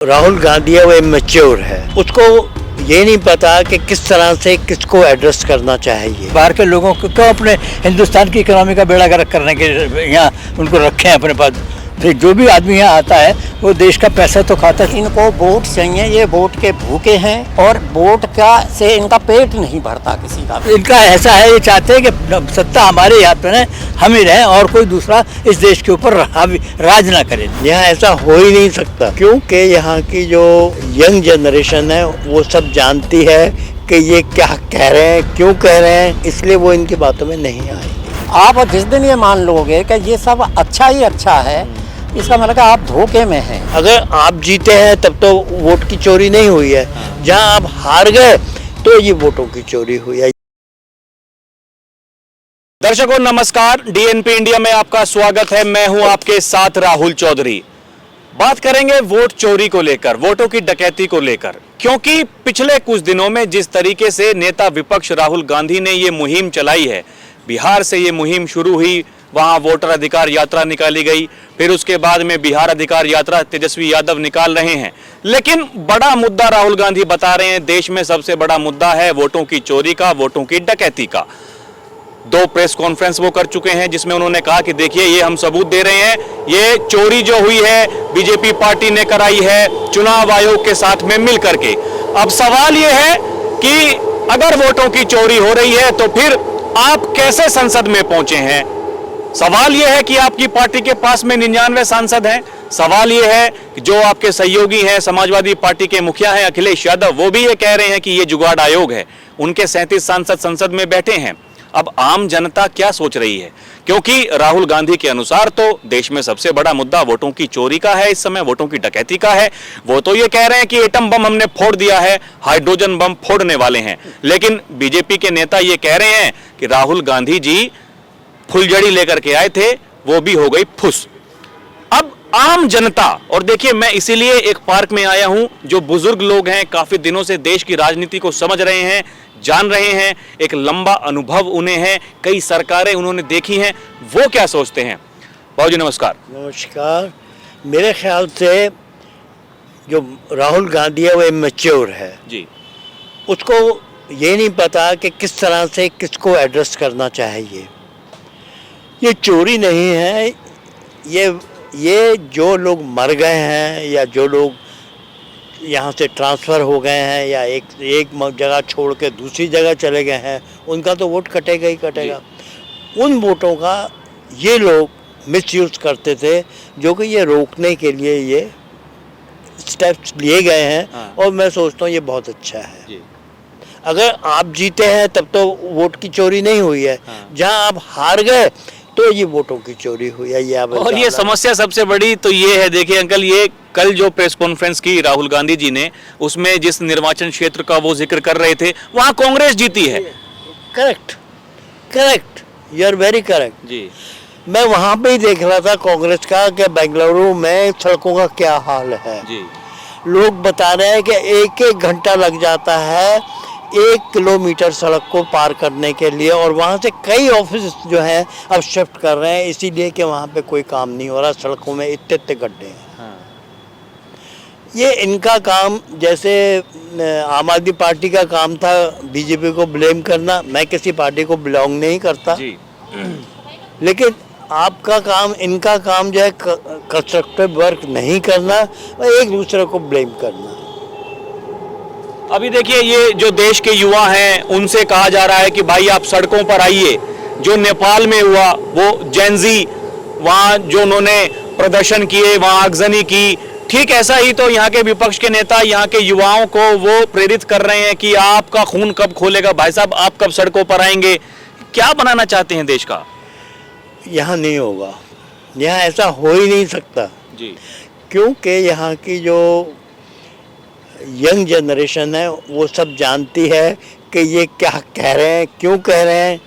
राहुल गांधी है वो इमेच्योर है, उसको ये नहीं पता कि किस तरह से किसको एड्रेस करना चाहिए। बाहर के लोगों को क्यों अपने हिंदुस्तान की इकोनॉमी का बेड़ा गर्क करने के यहाँ उनको रखे हैं अपने पास। फिर जो भी आदमी यहाँ आता है वो देश का पैसा तो खाता है। इनको वोट चाहिए, ये वोट के भूखे हैं और वोट का से इनका पेट नहीं भरता किसी का। इनका ऐसा है, ये चाहते हैं कि सत्ता हमारे हाथ में हम ही रहें और कोई दूसरा इस देश के ऊपर राज ना करे। यहाँ ऐसा हो ही नहीं सकता, क्योंकि यहाँ की जो यंग जनरेशन है वो सब जानती है कि ये क्या कह रहे हैं, क्यों कह रहे हैं, इसलिए वो इनकी बातों में नहीं आएंगे। आप जिस दिन ये मान लोगे कि ये सब अच्छा ही अच्छा है, इसका मतलब कि आप धोखे में हैं। अगर आप जीते हैं तब तो वोट की चोरी नहीं हुई है, जहाँ आप हार गए तो ये वोटों की चोरी हुई है। दर्शकों नमस्कार, डीएनपी इंडिया में आपका स्वागत है। मैं हूं आपके साथ राहुल चौधरी। बात करेंगे वोट चोरी को लेकर, वोटों की डकैती को लेकर, क्योंकि पिछले कुछ दिनों में जिस तरीके से नेता विपक्ष राहुल गांधी ने ये मुहिम चलाई है, बिहार से ये मुहिम शुरू हुई, वहां वोटर अधिकार यात्रा निकाली गई, फिर उसके बाद में बिहार अधिकार यात्रा तेजस्वी यादव निकाल रहे हैं। लेकिन बड़ा मुद्दा राहुल गांधी बता रहे हैं, देश में सबसे बड़ा मुद्दा है वोटों की चोरी का, वोटों की डकैती का। 2 प्रेस कॉन्फ्रेंस वो कर चुके हैं जिसमें उन्होंने कहा कि देखिए ये हम सबूत दे रहे हैं, ये चोरी जो हुई है बीजेपी पार्टी ने कराई है चुनाव आयोग के साथ में मिल करके। अब सवाल ये है कि अगर वोटों की चोरी हो रही है तो फिर आप कैसे संसद में पहुंचे हैं? सवाल यह है कि आपकी पार्टी के पास में 99 सांसद हैं। सवाल यह है कि जो आपके सहयोगी हैं, समाजवादी पार्टी के मुखिया हैं अखिलेश यादव, वो भी ये कह रहे हैं कि ये जुगाड़ आयोग है। उनके 37 सांसद संसद में बैठे हैं। अब आम जनता क्या सोच रही है? क्योंकि राहुल गांधी के अनुसार तो देश में सबसे बड़ा मुद्दा वोटों की चोरी का है, इस समय वोटों की डकैती का है। वो तो ये कह रहे हैं कि एटम बम हमने फोड़ दिया है, हाइड्रोजन बम फोड़ने वाले हैं। लेकिन बीजेपी के नेता ये कह रहे हैं कि राहुल गांधी जी फुलझड़ी लेकर के आए थे, वो भी हो गई फुस। अब आम जनता, और देखिए मैं इसीलिए एक पार्क में आया हूं, जो बुजुर्ग लोग हैं, काफी दिनों से देश की राजनीति को समझ रहे हैं, जान रहे हैं, एक लंबा अनुभव उन्हें है, कई सरकारें उन्होंने देखी हैं, वो क्या सोचते हैं। बाबू जी नमस्कार। नमस्कार। मेरे ख्याल से जो राहुल गांधी है वो इमेच्योर है जी। उसको ये नहीं पता कि किस तरह से किसको एड्रेस करना चाहिए। ये चोरी नहीं है, ये जो लोग मर गए हैं या जो लोग यहाँ से ट्रांसफ़र हो गए हैं या एक जगह छोड़ के दूसरी जगह चले गए हैं, उनका तो वोट कटेगा ही कटेगा। उन वोटों का ये लोग मिसयूज़ करते थे, जो कि ये रोकने के लिए ये स्टेप्स लिए गए हैं। हाँ। और मैं सोचता हूँ ये बहुत अच्छा है जी। अगर आप जीते हैं तब तो वोट की चोरी नहीं हुई है। हाँ। जहाँ आप हार गए तो ये वोटों की चोरी हुई है। ये आप और ये समस्या सबसे बड़ी तो ये है, देखिए अंकल, ये कल जो प्रेस कॉन्फ्रेंस की राहुल गांधी जी ने, उसमें जिस निर्वाचन क्षेत्र का वो जिक्र कर रहे थे, वहां कांग्रेस जीती है। Correct, correct, you are very correct जी। मैं वहाँ पे ही देख रहा था कांग्रेस का कि बेंगलुरु में सड़कों का क्या हाल है जी। लोग बता रहे हैं कि 1-1 घंटा लग जाता है 1 किलोमीटर सड़क को पार करने के लिए, और वहाँ से कई ऑफिस जो हैं अब शिफ्ट कर रहे हैं, इसीलिए कि वहाँ पे कोई काम नहीं हो रहा, सड़कों में इतने गड्ढे हैं। हाँ। ये इनका काम, जैसे आम आदमी पार्टी का काम था बीजेपी को ब्लेम करना। मैं किसी पार्टी को बिलोंग नहीं करता जी। लेकिन आपका काम, इनका काम जो है कंस्ट्रक्टिव वर्क नहीं करना, एक दूसरे को ब्लेम करना। अभी देखिए ये जो देश के युवा हैं उनसे कहा जा रहा है कि भाई आप सड़कों पर आइए। जो नेपाल में हुआ वो जेनजी, वहाँ जो उन्होंने प्रदर्शन किए, वहाँ आगजनी की, ठीक ऐसा ही तो यहाँ के विपक्ष के नेता यहाँ के युवाओं को वो प्रेरित कर रहे हैं कि आपका खून कब खोलेगा भाई साहब, आप कब सड़कों पर आएंगे। क्या बनाना चाहते हैं देश का? यहाँ नहीं होगा, यहाँ ऐसा हो ही नहीं सकता जी। क्योंकि यहाँ की जो यंग जनरेशन है वो सब जानती है कि ये क्या कह रहे हैं, क्यों कह रहे हैं,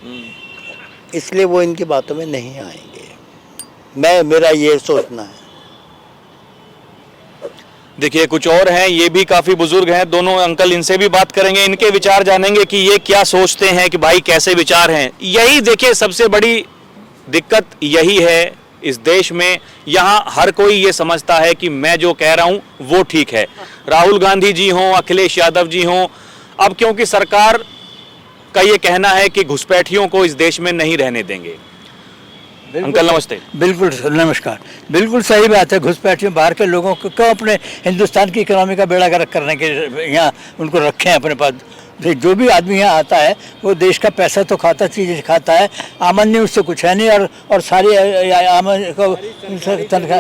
इसलिए वो इनकी बातों में नहीं आएंगे। मेरा ये सोचना है। देखिए कुछ और हैं, ये भी काफी बुजुर्ग हैं, दोनों अंकल, इनसे भी बात करेंगे, इनके विचार जानेंगे कि ये क्या सोचते हैं, कि भाई कैसे विचार हैं। यही देखिए सबसे बड़ी दिक्कत यही है इस देश में यहाँ हर कोई ये समझता है कि मैं जो कह रहा हूँ वो ठीक है। राहुल गांधी जी हों, अखिलेश यादव जी हों, अब क्योंकि सरकार का ये कहना है कि घुसपैठियों को इस देश में नहीं रहने देंगे। अंकल नमस्ते। बिल्कुल नमस्कार। बिल्कुल सही बात है। घुसपैठियों बाहर के लोगों को क्यों अपने हिंदुस्तान की इकोनॉमी का बेड़ा गर्क करने के यहाँ उनको रखे हैं अपने पास। जो भी आदमी यहाँ आता है वो देश का पैसा तो खाता, चीज़ खाता है, आमदनी उससे कुछ है नहीं, और सारी आमदनी को तनख्वाह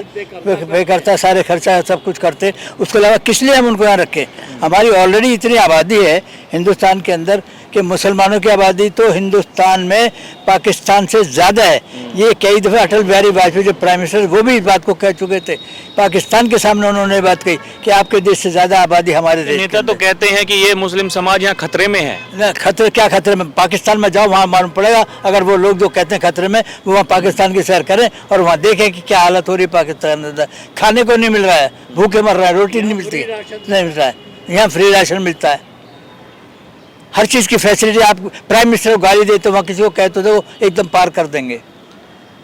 पे करता है, सारे खर्चा सब कुछ करते। उसके अलावा किस लिए हम उनको यहाँ रखें? हमारी ऑलरेडी इतनी आबादी है हिंदुस्तान के अंदर कि मुसलमानों की आबादी तो हिंदुस्तान में पाकिस्तान से ज़्यादा है। ये कई दफ़े अटल बिहारी वाजपेयी जो प्राइम मिनिस्टर वो भी इस बात को कह चुके थे। पाकिस्तान के सामने उन्होंने बात कही कि आपके देश से ज़्यादा आबादी हमारे देश। नेता तो कहते हैं कि ये मुस्लिम समाज यहाँ खतरे में है। ना खतरे, क्या खतरे में? पाकिस्तान में जाओ, वहाँ मालूम पड़ेगा। अगर वो लोग जो कहते हैं खतरे में, वो वहाँ पाकिस्तान की सैर करें और वहाँ देखें कि क्या हालत हो रही है पाकिस्तान में। खाने को नहीं मिल रहा है, भूखे मर रहा है, रोटी नहीं मिलती, नहीं मिल रहा है। यहाँ फ्री राशन मिलता है, हर चीज़ की फैसिलिटी। आप प्राइम मिनिस्टर को गाली देते हो, वहाँ किसी को कहते हो तो वो एकदम पार कर देंगे।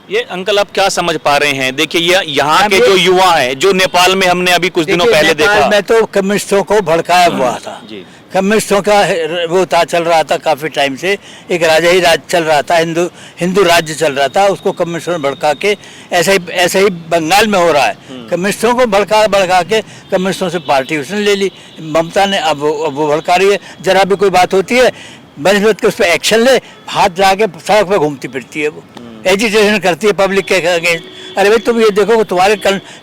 ये अंकल आप क्या समझ पा रहे हैं? देखिए ये यहाँ के जो युवा हैं, जो नेपाल में हमने अभी कुछ दिनों पहले देखा, मैं तो कम्युनिस्टों को भड़काया हुआ था जी। कम्युनिस्टों का वो चल रहा था काफ़ी टाइम से, एक राजा ही राज चल रहा था, हिंदू राज्य चल रहा था, उसको कम्युनिस्टों ने भड़का के ऐसा ही बंगाल में हो रहा है। कम्युनिस्टों को भड़का के कम्युनिस्टों से पार्टी उसने ले ली ममता ने। अब वो भड़का रही है। जरा भी कोई बात होती है बनस्पत के उस पर एक्शन ले, हाथ जाके सड़क पर घूमती फिरती है, वो एजिटेशन करती है पब्लिक के अगेंस्ट। अरे भाई तुम ये देखो कि तुम्हारे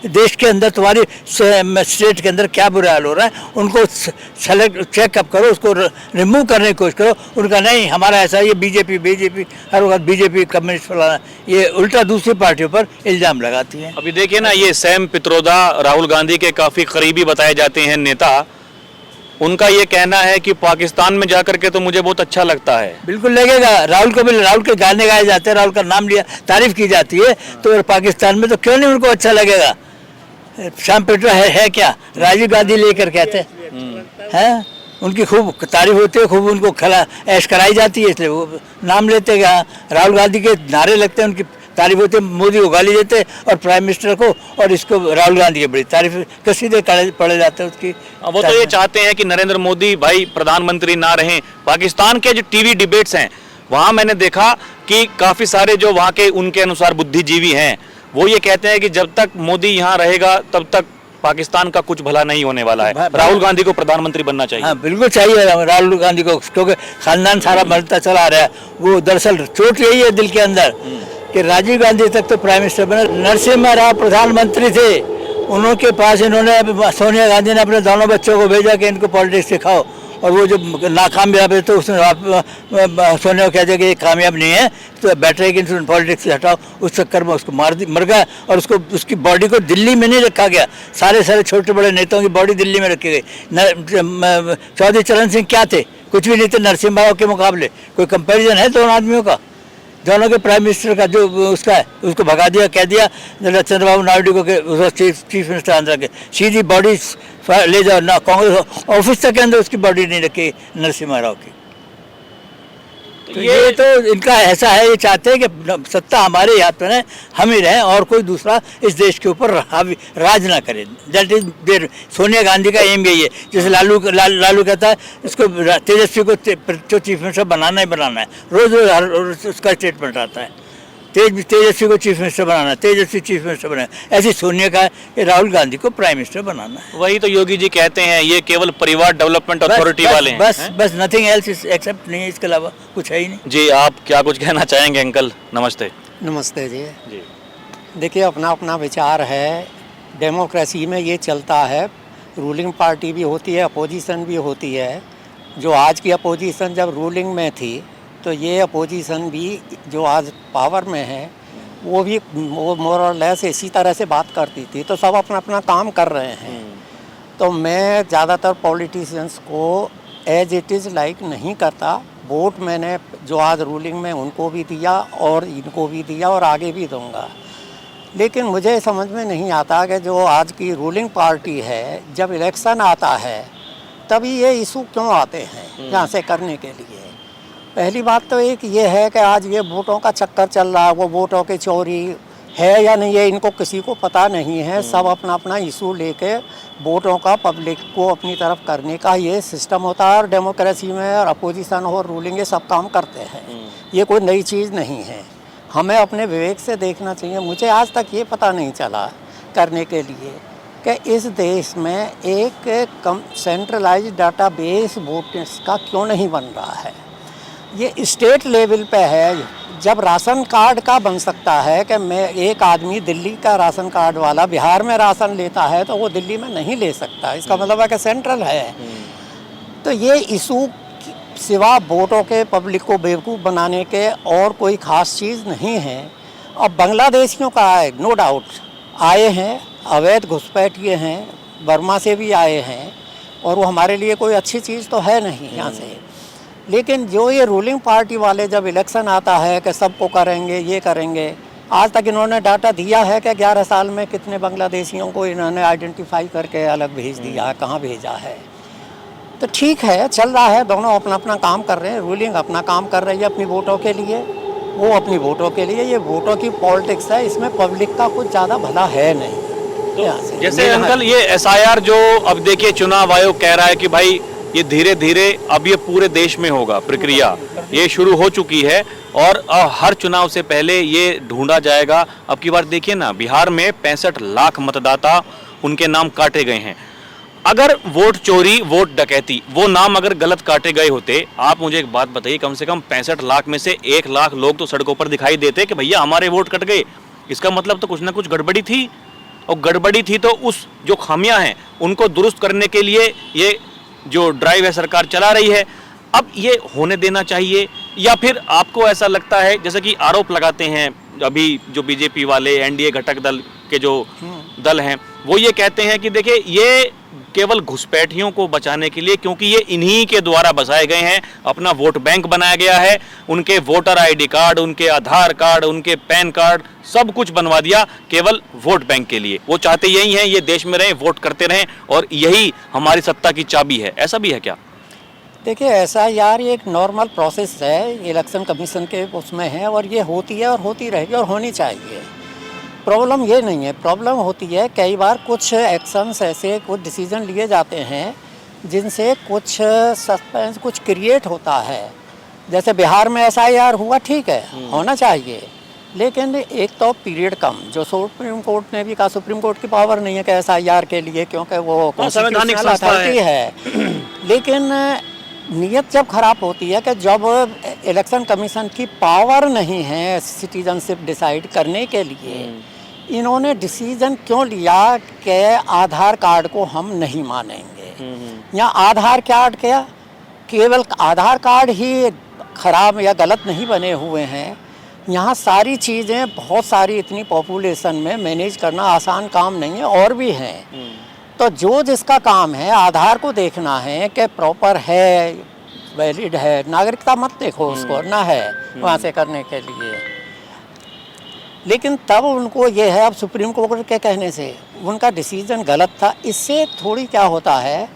देश के अंदर, तुम्हारी स्टेट के अंदर क्या बुरा हाल हो रहा है, उनको सेलेक्ट चेकअप करो, उसको रिमूव करने की कोशिश करो। उनका नहीं, हमारा ऐसा, ये बीजेपी हर वक्त बीजेपी कम्युनिस्ट फलाना, ये उल्टा दूसरी पार्टियों पर इल्ज़ाम लगाती है। अभी देखिए ना, ये सैम पित्रोदा राहुल गांधी के काफ़ी करीबी बताए जाते हैं नेता, उनका ये कहना है कि पाकिस्तान में जाकर के तो मुझे बहुत अच्छा लगता है। बिल्कुल लगेगा। राहुल के गाने गाए जाते हैं, राहुल का नाम लिया, तारीफ की जाती है, तो पाकिस्तान में तो क्यों नहीं उनको अच्छा लगेगा? सैम पित्रोदा है क्या? राजीव गांधी लेकर कहते हैं, उनकी खूब तारीफ होती है, खूब उनको ऐश कराई जाती है, इसलिए वो नाम लेते हैं। राहुल गांधी के नारे लगते हैं, उनकी तारीफ होती है, मोदी को गाली देते और प्राइम मिनिस्टर को, और इसको राहुल गांधी की बड़ी तारीफ कसीदे पड़े जाते हैं उसकी। वो तो ये चाहते हैं कि नरेंद्र मोदी भाई प्रधानमंत्री ना रहें। पाकिस्तान के जो टीवी डिबेट्स हैं, वहाँ मैंने देखा कि काफ़ी सारे जो वहाँ के उनके अनुसार बुद्धिजीवी हैं, वो ये कहते हैं कि जब तक मोदी यहाँ रहेगा तब तक पाकिस्तान का कुछ भला नहीं होने वाला है। राहुल गांधी को प्रधानमंत्री बनना चाहिए। हाँ बिल्कुल चाहिए राहुल गांधी को, क्योंकि खानदान सारा बढ़ता चला रहा है। वो दरअसल चोट यही है दिल के अंदर कि राजीव गांधी तक तो प्राइम मिनिस्टर बना, नरसिम्हा राव प्रधानमंत्री थे, उनके पास इन्होंने, सोनिया गांधी ने अपने दोनों बच्चों को भेजा कि इनको पॉलिटिक्स सिखाओ, और वो जो नाकामयाब है तो उसने सोनिया को कह दिया कि ये कामयाब नहीं है, तो बेटर है कि पॉलिटिक्स से हटाओ। उस चक्कर में उसको मर गया, और उसकी बॉडी को दिल्ली में नहीं रखा गया। सारे छोटे बड़े नेताओं की बॉडी दिल्ली में रखी गई। चौधरी चरण सिंह क्या थे? कुछ भी नहीं थे नरसिम्हा राव के मुकाबले। कोई कंपेरिजन है दोनों आदमियों का? दोनों के प्राइम मिनिस्टर का जो उसका है, उसको भगा दिया, कह दिया चंद्रबाबू नायडू को चीफ मिनिस्टर आंध्रा के, सीधी बॉडी ले जाओ ना, कांग्रेस ऑफिस तक के अंदर उसकी बॉडी नहीं रखी नरसिम्हा राव की। तो ये तो इनका ऐसा है, ये चाहते हैं कि सत्ता हमारे हाथ में है, हम ही रहें और कोई दूसरा इस देश के ऊपर राज ना करे। That is there. Sonia Gandhi का एम यही है। जैसे लालू कहता है इसको तेजस्वी को चीफ मिनिस्टर बनाना ही बनाना है, रोज उसका स्टेटमेंट आता है, तेजस्वी को चीफ मिनिस्टर बनाना है, तेजस्वी चीफ मिनिस्टर बनाना। ऐसी सोनिया का है, राहुल गांधी को प्राइम मिनिस्टर बनाना है। वही तो योगी जी कहते हैं, ये केवल परिवार डेवलपमेंट अथॉरिटी वाले हैं। बस नथिंग एल्स एक्सेप्ट, नहीं, इसके अलावा कुछ है ही नहीं। जी आप क्या कुछ कहना चाहेंगे अंकल? नमस्ते। नमस्ते जी। जी देखिए, अपना अपना विचार है। डेमोक्रेसी में ये चलता है, रूलिंग पार्टी भी होती है, अपोजिशन भी होती है। जो आज की अपोजिशन जब रूलिंग में थी, तो ये अपोजिशन भी जो आज पावर में है, वो भी मोर और लेस इसी तरह से बात करती थी। तो सब अपना अपना काम कर रहे हैं। तो मैं ज़्यादातर पॉलिटिशियंस को एज इट इज़ लाइक नहीं करता। वोट मैंने जो आज रूलिंग में उनको भी दिया और इनको भी दिया और आगे भी दूंगा। लेकिन मुझे समझ में नहीं आता कि जो आज की रूलिंग पार्टी है, जब इलेक्शन आता है तभी ये इशू क्यों आते हैं यहाँ से करने के लिए। पहली बात तो एक ये है कि आज ये वोटों का चक्कर चल रहा है, वो वोटों की चोरी, है या नहीं है इनको किसी को पता नहीं है। सब अपना अपना इशू लेके वोटों का पब्लिक को अपनी तरफ करने का ये सिस्टम होता है। और डेमोक्रेसी में और अपोजिशन और रूलिंग ये सब काम करते हैं, ये कोई नई चीज़ नहीं है। हमें अपने विवेक से देखना चाहिए। मुझे आज तक ये पता नहीं चला करने के लिए कि इस देश में एक कम सेंट्रलाइज्ड डाटाबेस वोटर्स का क्यों नहीं बन रहा है। ये स्टेट लेवल पे है। जब राशन कार्ड का बन सकता है कि मैं एक आदमी दिल्ली का राशन कार्ड वाला बिहार में राशन लेता है तो वो दिल्ली में नहीं ले सकता, इसका मतलब है कि सेंट्रल है। तो ये इशू सिवा वोटों के पब्लिक को बेवकूफ़ बनाने के और कोई ख़ास चीज़ नहीं है। अब बांग्लादेशियों का है, नो डाउट आए हैं, अवैध घुसपैठिए हैं, बर्मा से भी आए हैं और वो हमारे लिए कोई अच्छी चीज़ तो है नहीं यहाँ से। लेकिन जो ये रूलिंग पार्टी वाले जब इलेक्शन आता है कि सबको करेंगे ये करेंगे, आज तक इन्होंने डाटा दिया है कि 11 साल में कितने बांग्लादेशियों को इन्होंने आइडेंटिफाई करके अलग भेज दिया है, कहाँ भेजा है। तो ठीक है, चल रहा है, दोनों अपना अपना काम कर रहे हैं। रूलिंग अपना काम कर रही है अपनी वोटों के लिए, वो अपनी वोटों के लिए। ये वोटों की पॉलिटिक्स है, इसमें पब्लिक का कुछ ज़्यादा भला है नहीं। तो जैसे अंकल ये SIR जो अब देखिए चुनाव आयोग कह रहा है कि भाई ये धीरे धीरे अब ये पूरे देश में होगा, प्रक्रिया ये शुरू हो चुकी है और हर चुनाव से पहले ये ढूंढा जाएगा। अब की बार देखिए ना, बिहार में 65 लाख मतदाता उनके नाम काटे गए हैं। अगर वोट चोरी, वोट डकैती, वो नाम अगर गलत काटे गए होते, आप मुझे एक बात बताइए, कम से कम 65 लाख में से 1 लाख लोग तो सड़कों पर दिखाई देते कि भैया हमारे वोट कट गए। इसका मतलब तो कुछ ना कुछ गड़बड़ी थी, और गड़बड़ी थी तो उस जो खामियां हैं उनको दुरुस्त करने के लिए ये जो ड्राइव है सरकार चला रही है। अब ये होने देना चाहिए, या फिर आपको ऐसा लगता है जैसे कि आरोप लगाते हैं अभी जो बीजेपी वाले NDA घटक दल के जो दल हैं, वो ये कहते हैं कि देखिए ये केवल घुसपैठियों को बचाने के लिए, क्योंकि ये इन्हीं के द्वारा बसाए गए हैं, अपना वोट बैंक बनाया गया है, उनके वोटर ID कार्ड, उनके आधार कार्ड, उनके पैन कार्ड सब कुछ बनवा दिया केवल वोट बैंक के लिए। वो चाहते यही हैं, ये देश में रहें, वोट करते रहें और यही हमारी सत्ता की चाबी है। ऐसा भी है क्या? देखिए, ऐसा यार ये एक नॉर्मल प्रोसेस है, इलेक्शन कमीशन के उसमें है और ये होती है और होती रहेगी और होनी चाहिए। प्रॉब्लम ये नहीं है, प्रॉब्लम होती है कई बार कुछ एक्शंस ऐसे, कुछ डिसीजन लिए जाते हैं जिनसे कुछ सस्पेंस कुछ क्रिएट होता है। जैसे बिहार में SIR हुआ, ठीक है, होना चाहिए, लेकिन एक तो पीरियड कम, जो सुप्रीम कोर्ट ने भी कहा, सुप्रीम कोर्ट की पावर नहीं है कि SIR के लिए, क्योंकि वो संवैधानिक संस्था है। लेकिन नीयत जब खराब होती है कि जब इलेक्शन कमीशन की पावर नहीं है सिटीजनशिप डिसाइड करने के लिए, इन्होंने डिसीजन क्यों लिया कि आधार कार्ड को हम नहीं मानेंगे। या आधार कार्ड क्या, केवल आधार कार्ड ही खराब या गलत नहीं बने हुए हैं, यहाँ सारी चीज़ें, बहुत सारी इतनी पॉपुलेशन में मैनेज करना आसान काम नहीं है, और भी हैं। तो जो जिसका काम है आधार को देखना है कि प्रॉपर है, वैलिड है, नागरिकता मत देखो उसको ना है वहाँ से करने के लिए। लेकिन तब उनको ये है, अब सुप्रीम कोर्ट के कहने से उनका डिसीजन गलत था। इससे थोड़ी क्या होता है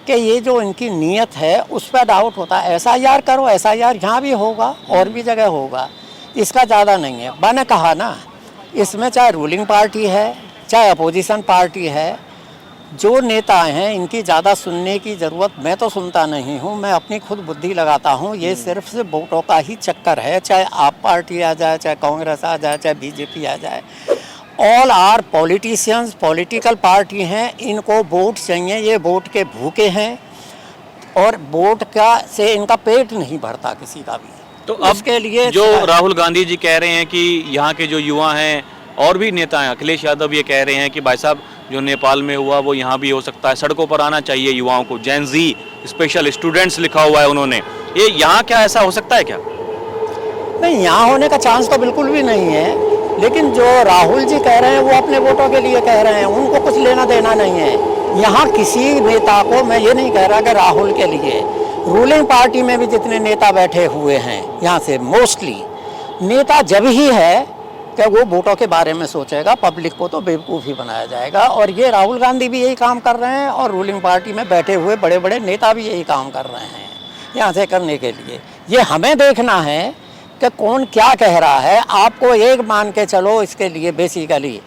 कि ये जो इनकी नीयत है उस पर डाउट होता है। SIR करो, SIR यहाँ भी होगा और भी जगह होगा, इसका ज़्यादा नहीं है। मैंने कहा ना, इसमें चाहे रूलिंग पार्टी है चाहे अपोजिशन पार्टी है, जो नेता हैं इनकी ज़्यादा सुनने की ज़रूरत मैं तो सुनता नहीं हूँ, मैं अपनी खुद बुद्धि लगाता हूँ। ये सिर्फ से वोटों का ही चक्कर है, चाहे आप पार्टी आ जाए, चाहे कांग्रेस आ जाए, चाहे BJP आ जाए, all are politicians, political party हैं, इनको वोट चाहिए, ये वोट के भूखे हैं और वोट का से इनका पेट नहीं भरता किसी का भी। तो अब के लिए जो राहुल गांधी जी कह रहे हैं कि यहाँ के जो युवा हैं और भी नेता हैं, अखिलेश यादव ये कह रहे हैं कि भाई साहब जो नेपाल में हुआ वो यहाँ भी हो सकता है, सड़कों पर आना चाहिए युवाओं को, जेन जी स्पेशल स्टूडेंट्स लिखा हुआ है उन्होंने, ये यहाँ क्या ऐसा हो सकता है क्या? नहीं, यहाँ होने का चांस तो बिल्कुल भी नहीं है। लेकिन जो राहुल जी कह रहे हैं वो अपने वोटों के लिए कह रहे हैं, उनको कुछ लेना देना नहीं है। यहाँ किसी नेता को, मैं ये नहीं कह रहा कि राहुल के लिए, रूलिंग पार्टी में भी जितने नेता बैठे हुए हैं यहाँ से, मोस्टली नेता जब ही है कि वो वोटों के बारे में सोचेगा, पब्लिक को तो बेवकूफ़ ही बनाया जाएगा। और ये राहुल गांधी भी यही काम कर रहे हैं और रूलिंग पार्टी में बैठे हुए बड़े बड़े नेता भी यही काम कर रहे हैं यहाँ से करने के लिए। ये हमें देखना है कि कि कौन क्या कह रहा है। आपको एक मान के चलो इसके लिए बेसिकली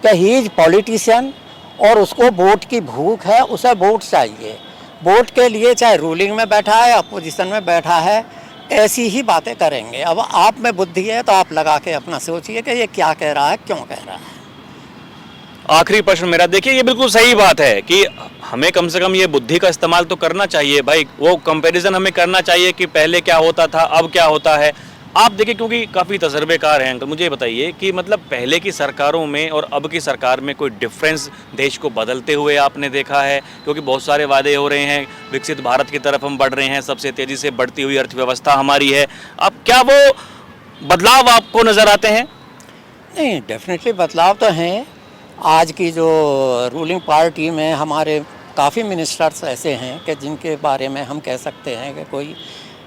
कि ही इज पॉलिटिशियन और उसको वोट की भूख है, उसे वोट चाहिए। वोट के लिए चाहे रूलिंग में बैठा है, अपोजिशन में बैठा है, ऐसी ही बातें करेंगे। अब आप में बुद्धि है तो आप लगा के अपना सोचिए कि ये क्या कह रहा है, क्यों कह रहा है। आखिरी प्रश्न मेरा, देखिए ये बिल्कुल सही बात है कि हमें कम से कम ये बुद्धि का इस्तेमाल तो करना चाहिए भाई। वो कंपैरिजन हमें करना चाहिए कि पहले क्या होता था, अब क्या होता है। आप देखिए, क्योंकि काफ़ी तजर्बेकार हैं अंकल, मुझे ये बताइए कि मतलब पहले की सरकारों में और अब की सरकार में कोई डिफरेंस देश को बदलते हुए आपने देखा है? क्योंकि बहुत सारे वादे हो रहे हैं, विकसित भारत की तरफ हम बढ़ रहे हैं, सबसे तेज़ी से बढ़ती हुई अर्थव्यवस्था हमारी है। अब क्या वो बदलाव आपको नज़र आते हैं? नहीं, डेफिनेटली बदलाव तो हैं। आज की जो रूलिंग पार्टी में हमारे काफ़ी मिनिस्टर्स ऐसे हैं कि जिनके बारे में हम कह सकते हैं कि कोई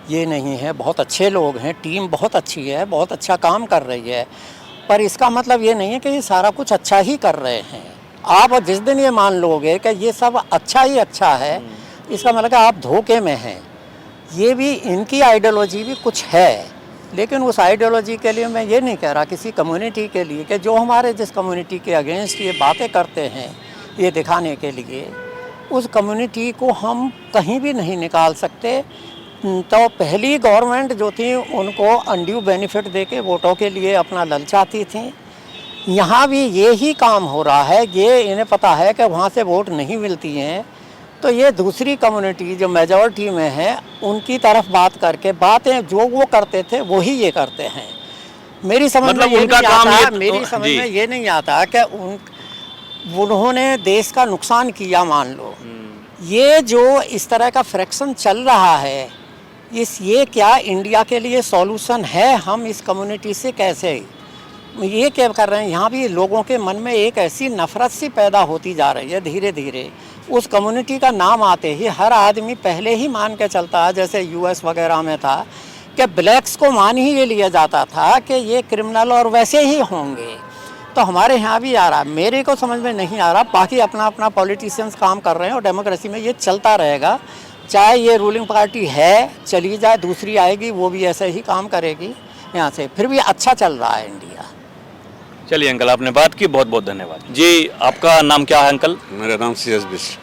ये नहीं है, बहुत अच्छे लोग हैं, टीम बहुत अच्छी है, बहुत अच्छा काम कर रही है। पर इसका मतलब ये नहीं है कि ये सारा कुछ अच्छा ही कर रहे हैं। आप जिस दिन ये मान लोगे कि ये सब अच्छा ही अच्छा है, इसका मतलब आप धोखे में हैं। ये भी इनकी आइडियोलॉजी भी कुछ है, लेकिन उस आइडियोलॉजी के लिए मैं ये नहीं कह रहा, किसी कम्युनिटी के लिए कि जो हमारे जिस कम्युनिटी के अगेंस्ट ये बातें करते हैं ये दिखाने के लिए, उस कम्युनिटी को हम कहीं भी नहीं निकाल सकते। तो पहली गवर्नमेंट जो थी उनको अनड्यू बेनिफिट देके वोटों के लिए अपना ललचाती थी। यहाँ भी ये ही काम हो रहा है। ये इन्हें पता है कि वहाँ से वोट नहीं मिलती हैं, तो ये दूसरी कम्युनिटी जो मेजॉरिटी में है उनकी तरफ बात करके बातें जो वो करते थे वही ये करते हैं। मेरी समझ मतलब में ये उनका नहीं काम आता, ये मेरी समझ जी। में ये नहीं आता कि उन्होंने देश का नुकसान किया। मान लो ये जो इस तरह का फ्रैक्शन चल रहा है, ये क्या इंडिया के लिए सॉल्यूशन है? हम इस कम्युनिटी से कैसे ये क्या कर रहे हैं? यहाँ भी लोगों के मन में एक ऐसी नफरत सी पैदा होती जा रही है धीरे धीरे। उस कम्युनिटी का नाम आते ही हर आदमी पहले ही मान के चलता है, जैसे यूएस वगैरह में था कि ब्लैक्स को मान ही ये लिया जाता था कि ये क्रिमिनल और वैसे ही होंगे। तो हमारे यहाँ भी आ रहा है, मेरे को समझ में नहीं आ रहा। बाकी अपना अपना पॉलिटिशियंस काम कर रहे हैं और डेमोक्रेसी में ये चलता रहेगा। चाहे ये रूलिंग पार्टी है, चली जाए, दूसरी आएगी, वो भी ऐसे ही काम करेगी यहाँ से। फिर भी अच्छा चल रहा है इंडिया। चलिए अंकल, आपने बात की, बहुत बहुत धन्यवाद जी। आपका नाम क्या है अंकल? मेरा नाम CS बिश्र।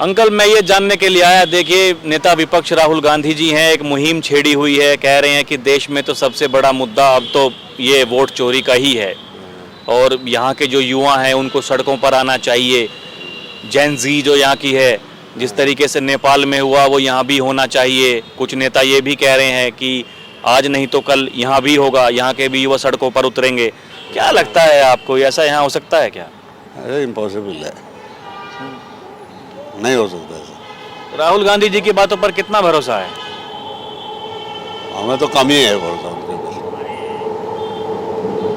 अंकल, मैं ये जानने के लिए आया, देखिए नेता विपक्ष राहुल गांधी जी हैं, एक मुहिम छेड़ी हुई है, कह रहे हैं कि देश में तो सबसे बड़ा मुद्दा अब तो ये वोट चोरी का ही है और यहाँ के जो युवा हैं उनको सड़कों पर आना चाहिए। जेन जी जो यहाँ की है, जिस तरीके से नेपाल में हुआ वो यहाँ भी होना चाहिए। कुछ नेता ये भी कह रहे हैं कि आज नहीं तो कल यहाँ भी होगा, यहाँ के भी युवा सड़कों पर उतरेंगे। क्या लगता है आपको, ऐसा यहाँ हो सकता है क्या? अरे इम्पॉसिबल है, नहीं हो सकता ऐसा। राहुल गांधी जी की बातों पर कितना भरोसा है? हमें तो कम ही है भरोसा उनके ऊपर।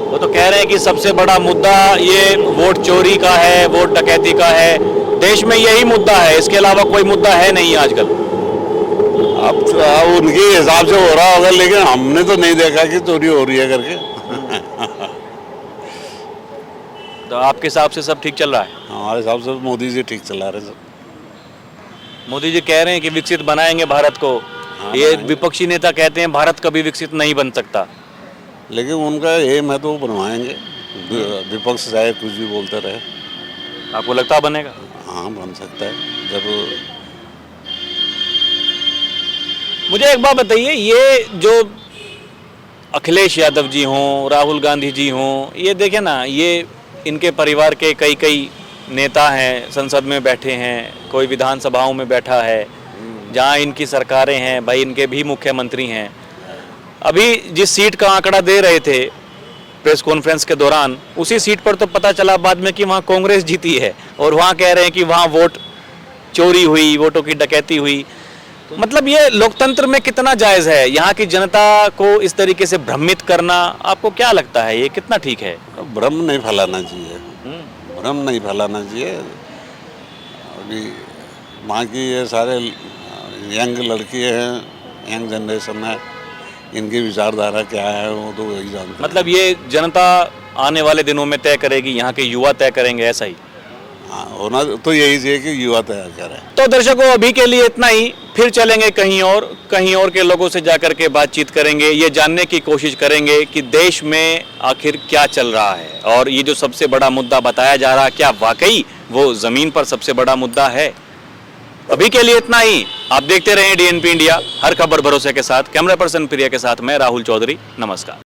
वो तो कह रहे हैं कि सबसे बड़ा मुद्दा ये वोट चोरी का है, वोट डकैती का है। देश में यही मुद्दा है, इसके अलावा कोई मुद्दा है नहीं आजकल। अब उनके हिसाब से हो रहा होगा, लेकिन हमने तो नहीं देखा कि चोरी हो रही है करके। तो आपके हिसाब से सब ठीक चल रहा है? हमारे हिसाब से मोदी जी ठीक चला रहे सब। मोदी जी कह रहे हैं कि विकसित बनाएंगे भारत को। ये विपक्षी नेता कहते हैं भारत कभी विकसित नहीं बन सकता। लेकिन उनका एम है तो वो बनवाएंगे, विपक्ष चाहे कुछ भी बोलते रहे। आपको लगता है बनेगा? हाँ, बन सकता है जब। मुझे एक बात बताइए, ये जो अखिलेश यादव जी हों, राहुल गांधी जी हों, ये देखें ना, ये इनके परिवार के कई कई नेता हैं, संसद में बैठे हैं, कोई विधानसभाओं में बैठा है, जहाँ इनकी सरकारें हैं, भाई इनके भी मुख्यमंत्री हैं। अभी जिस सीट का आंकड़ा दे रहे थे प्रेस कॉन्फ्रेंस के दौरान, उसी सीट पर तो पता चला बाद में कि वहाँ कांग्रेस जीती है और वहाँ कह रहे हैं कि वहाँ वोट चोरी हुई, वोटों की डकैती हुई। मतलब ये लोकतंत्र में कितना जायज़ है? यहाँ की जनता को इस तरीके से भ्रमित करना, आपको क्या लगता है ये कितना ठीक है? भ्रम नहीं फैलाना चाहिए, भ्रम नहीं फैलाना चाहिए। अभी वहाँ की ये सारे यंग लड़की हैं, यंग जनरेशन है, इनकी विचारधारा क्या है वो तो वही जानते हैं। मतलब ये जनता आने वाले दिनों में तय करेगी, यहाँ के युवा तय करेंगे, ऐसा ही? हाँ, होना तो यही चाहिए कि युवा तैयार करें। तो दर्शकों, अभी के लिए इतना ही। फिर चलेंगे कहीं और के लोगों से जाकर के बातचीत करेंगे, ये जानने की कोशिश करेंगे कि देश में आखिर क्या चल रहा है, और ये जो सबसे बड़ा मुद्दा बताया जा रहा है, क्या वाकई वो जमीन पर सबसे बड़ा मुद्दा है। अभी के लिए इतना ही। आप देखते रहें DNP इंडिया, हर खबर भरोसे के साथ। कैमरा पर्सन प्रिया के साथ मैं राहुल चौधरी, नमस्कार।